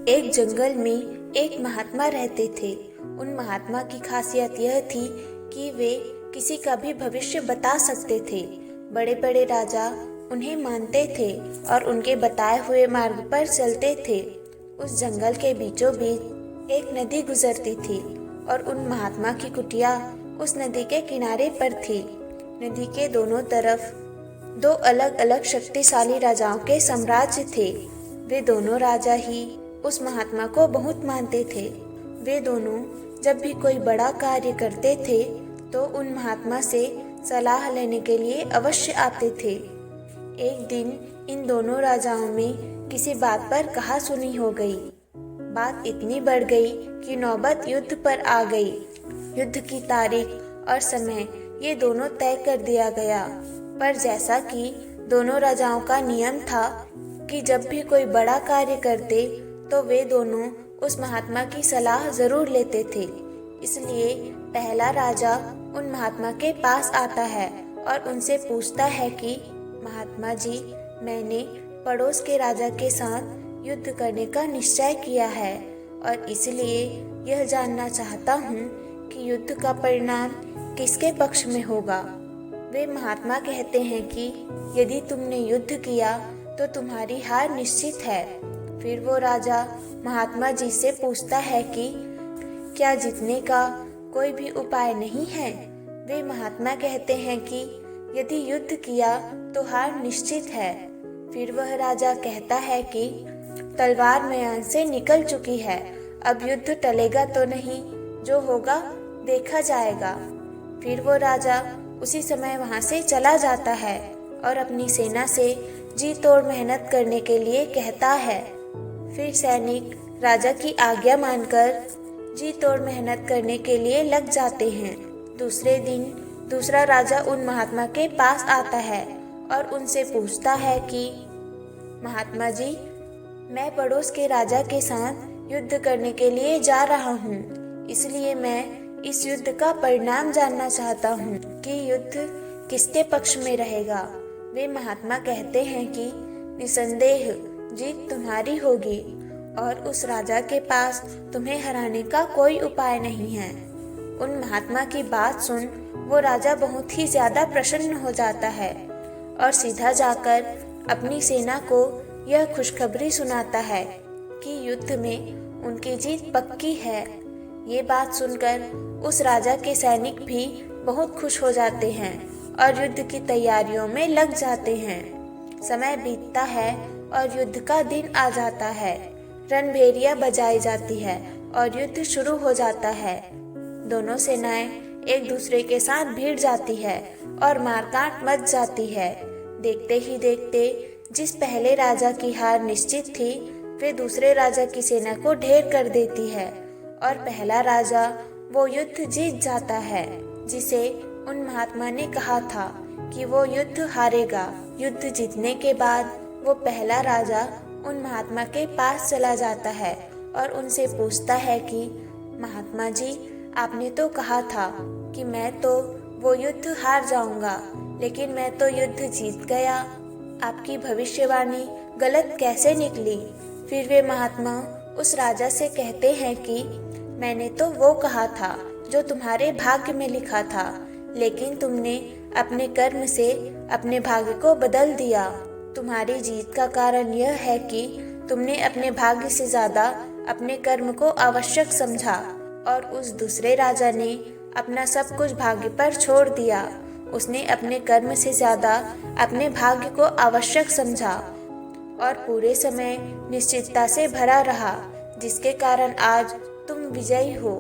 एक जंगल में एक महात्मा रहते थे। उन महात्मा की खासियत यह थी कि वे किसी का भी भविष्य बता सकते थे। बड़े बड़े राजा उन्हें मानते थे और उनके बताए हुए मार्ग पर चलते थे। उस जंगल के बीचों बीच एक नदी गुजरती थी और उन महात्मा की कुटिया उस नदी के किनारे पर थी। नदी के दोनों तरफ दो अलग अलग शक्तिशाली राजाओं के साम्राज्य थे। वे दोनों राजा ही उस महात्मा को बहुत मानते थे। वे दोनों जब भी कोई बड़ा कार्य करते थे तो उन महात्मा से सलाह लेने के लिए अवश्य आते थे। एक दिन इन दोनों राजाओं में किसी बात पर कहासुनी हो गई। बात इतनी बढ़ गई कि नौबत युद्ध पर आ गई। युद्ध की तारीख और समय ये दोनों तय कर दिया गया। पर जैसा कि दोनों राजाओं का नियम था कि जब भी कोई बड़ा कार्य करते तो वे दोनों उस महात्मा की सलाह जरूर लेते थे। इसलिए पहला राजा उन महात्मा के पास आता है और उनसे पूछता है कि महात्मा जी, मैंने पड़ोस के राजा के साथ युद्ध करने का निश्चय किया है और इसलिए यह जानना चाहता हूँ कि युद्ध का परिणाम किसके पक्ष में होगा। वे महात्मा कहते हैं कि यदि तुमने युद्ध किया तो तुम्हारी हार निश्चित है। फिर वो राजा महात्मा जी से पूछता है कि क्या जीतने का कोई भी उपाय नहीं है। वे महात्मा कहते हैं कि यदि युद्ध किया तो हार निश्चित है। फिर वह राजा कहता है कि तलवार मैदान से निकल चुकी है, अब युद्ध टलेगा तो नहीं, जो होगा देखा जाएगा। फिर वो राजा उसी समय वहां से चला जाता है और अपनी सेना से जी तोड़ मेहनत करने के लिए कहता है। फिर सैनिक राजा की आज्ञा मानकर जी तोड़ मेहनत करने के लिए लग जाते हैं। दूसरे दिन दूसरा राजा उन महात्मा के पास आता है और उनसे पूछता है कि महात्मा जी, मैं पड़ोस के राजा के साथ युद्ध करने के लिए जा रहा हूँ, इसलिए मैं इस युद्ध का परिणाम जानना चाहता हूँ कि युद्ध किसके पक्ष में रहेगा। वे महात्मा कहते हैं कि निसंदेह जीत तुम्हारी होगी और उस राजा के पास तुम्हें हराने का कोई उपाय नहीं है। उन महात्मा की बात सुन वो राजा बहुत ही ज्यादा प्रसन्न हो जाता है और सीधा जाकर अपनी सेना को यह खुशखबरी सुनाता है कि युद्ध में उनकी जीत पक्की है। ये बात सुनकर उस राजा के सैनिक भी बहुत खुश हो जाते हैं और युद्ध की तैयारियों में लग जाते हैं। समय बीतता है और युद्ध का दिन आ जाता है। रणभेरियां बजाई जाती है और युद्ध शुरू हो जाता है। दोनों सेनाएं एक दूसरे के साथ भिड़ जाती है और मारकाट मच जाती है। देखते ही देखते जिस पहले राजा की हार निश्चित थी, वे दूसरे राजा की सेना को ढेर कर देती है और पहला राजा वो युद्ध जीत जाता है जिसे उन महात्मा ने कहा था कि वो युद्ध हारेगा। युद्ध जीतने के बाद वो पहला राजा उन महात्मा के पास चला जाता है और उनसे पूछता है कि महात्मा जी, आपने तो कहा था कि मैं तो वो युद्ध हार जाऊंगा, लेकिन मैं तो युद्ध जीत गया। आपकी भविष्यवाणी गलत कैसे निकली। फिर वे महात्मा उस राजा से कहते हैं कि मैंने तो वो कहा था जो तुम्हारे भाग्य में लिखा था, लेकिन तुमने अपने कर्म से अपने भाग्य को बदल दिया। तुम्हारी जीत का कारण यह है कि तुमने अपने भाग्य से ज्यादा अपने कर्म को आवश्यक समझा और उस दूसरे राजा ने अपना सब कुछ भाग्य पर छोड़ दिया। उसने अपने कर्म से ज्यादा अपने भाग्य को आवश्यक समझा और पूरे समय निश्चितता से भरा रहा, जिसके कारण आज तुम विजयी हो।